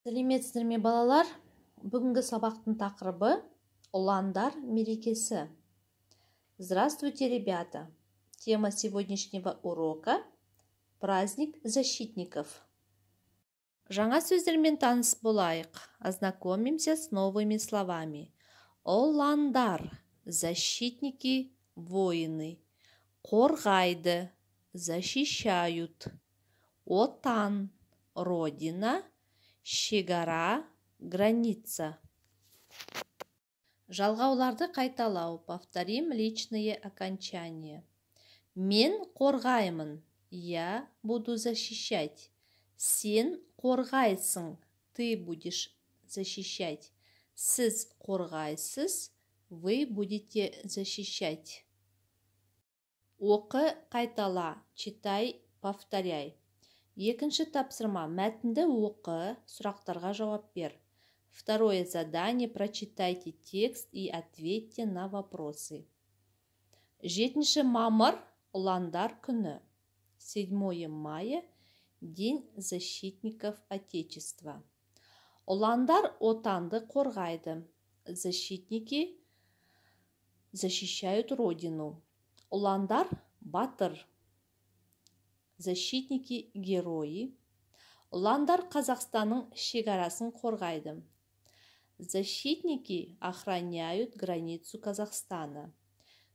Сәлеметсіздер ме, балалар? Бүгінгі сабақтың тақырыбы ұландар мерекесі. Здравствуйте, ребята! Тема сегодняшнего урока – праздник защитников. Жаңа сөздермен таныс болайық. Ознакомимся с новыми словами. Ұландар – защитники, воины. Қорғайды – защищают. Отан – родина. Шекара, граница. Жалғауларды қайталау. Повторим личные окончания. Мен қорғаймын. Я буду защищать. Сен қорғайсың. Ты будешь защищать. Сіз қорғайсыз. Вы будете защищать. Оқы, қайтала. Читай, повторяй. Екінші тапсырма. Мәтінді оқы, сұрақтарға жауап бер. Второе задание. Прочитайте текст и ответьте на вопросы. 7 мамыр ұландар күні. 7 мая День защитников Отечества. Ұландар отанды қорғайды. Защитники защищают родину. Ұландар батыр. Защитники герои. Ұландар Қазақстанның шекарасын қорғайды. Защитники охраняют границу Казахстана.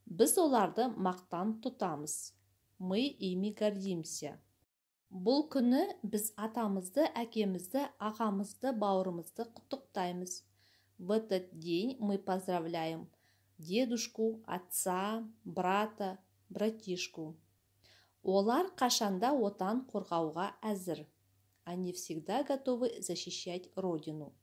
Біз оларды мақтан тұтамыз. Мы ими гордимся. Бұл күні біз атамызды, әкемізді, ағамызды, бауырымызды құттықтаймыз. В этот день мы поздравляем дедушку, отца, брата, братишку. Олар қашанда отан қорғауға әзір. Они всегда готовы защищать родину.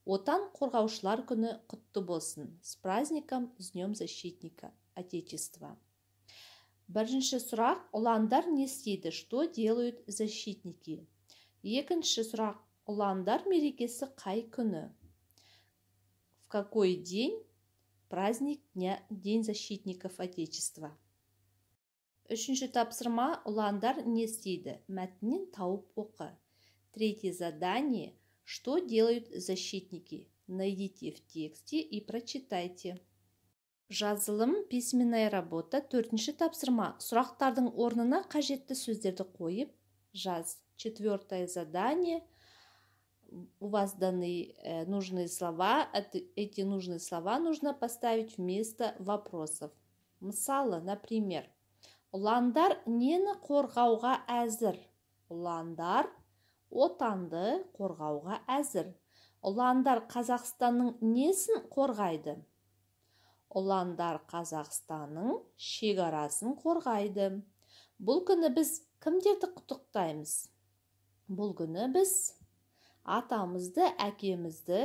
Отан қорғаушылар күні құтты болсын. С праздником, с Днем защитника Отечества. Бірінші сұрақ. Ұландар не істейді? Что делают защитники? Екінші сұрақ. Ұландар мерекесі қай күні? В какой день праздник День защитников Отечества? Үшінші тапсырма. Ұландар не істейді? Мәтіннен тауып оқы. Третье задание. Что делают защитники? Найдите в тексте и прочитайте. Жазылым, письменная работа. Төртінші тапсырма. Сұрақтардың орнына қажетті сөздерді қойып жаз. Четвертое задание. У вас даны нужные слова. Эти нужные слова нужно поставить вместо вопросов. Мысалы, например, ұландар нені қорғауға әзір? Ұландар отанды қорғауға әзір. Ұландар Қазақстанның несін қорғайды? Ұландар Қазақстанның шекарасын қорғайды. Бұл күні біз кімдерді құттықтаймыз? Бұл күні біз атамызды, әкемізді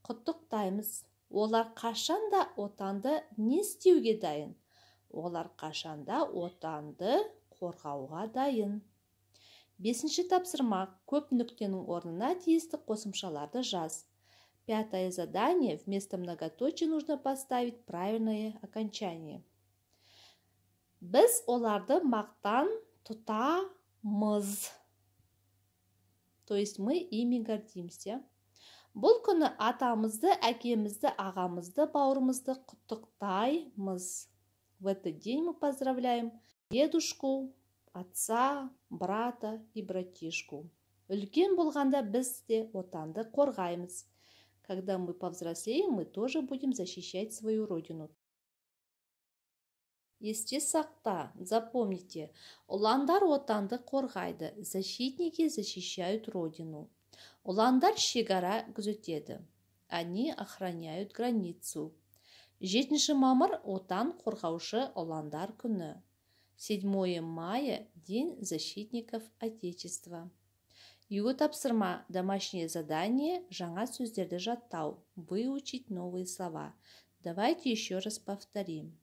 құттықтаймыз. Олар қашанда отанды не істеуге дайын? Олар қашанда отанды қорғауға дайын. Бесінші тапсырма. Көп нүктенің орнына тиісті қосымшаларды жаз. Пятое задание. Вместо многоточия нужно поставить правильное окончание. Біз оларды мақтан тұтамыз. То есть мы ими гордимся. Бұл күні атамызды, әкемізді, ағамызды, бауырымызды құттықтаймыз. В этот день мы поздравляем дедушку, отца, брата и братишку. Үлкен болғанда біз де отанды қорғаймыз. Когда мы повзрослеем, мы тоже будем защищать свою родину. Есте сақта, запомните, ұландар отанды қорғайды. Защитники защищают родину. Ұландар шекара күзетеді. Они охраняют границу. 7 мамыр отан қорғаушы ұландар күні. 7 мая День защитников Отечества. Егу тапсырма. Домашнее задание. Жаңа сөздерді жаттау. Выучить новые слова. Давайте еще раз повторим.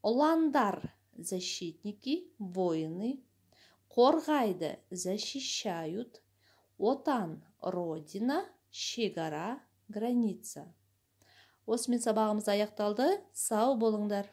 Ұландар защитники, воины. Қорғайды защищают. Отан родина, шекара, граница. Осымен сабағымыз аяқталды. Сау болыңдар.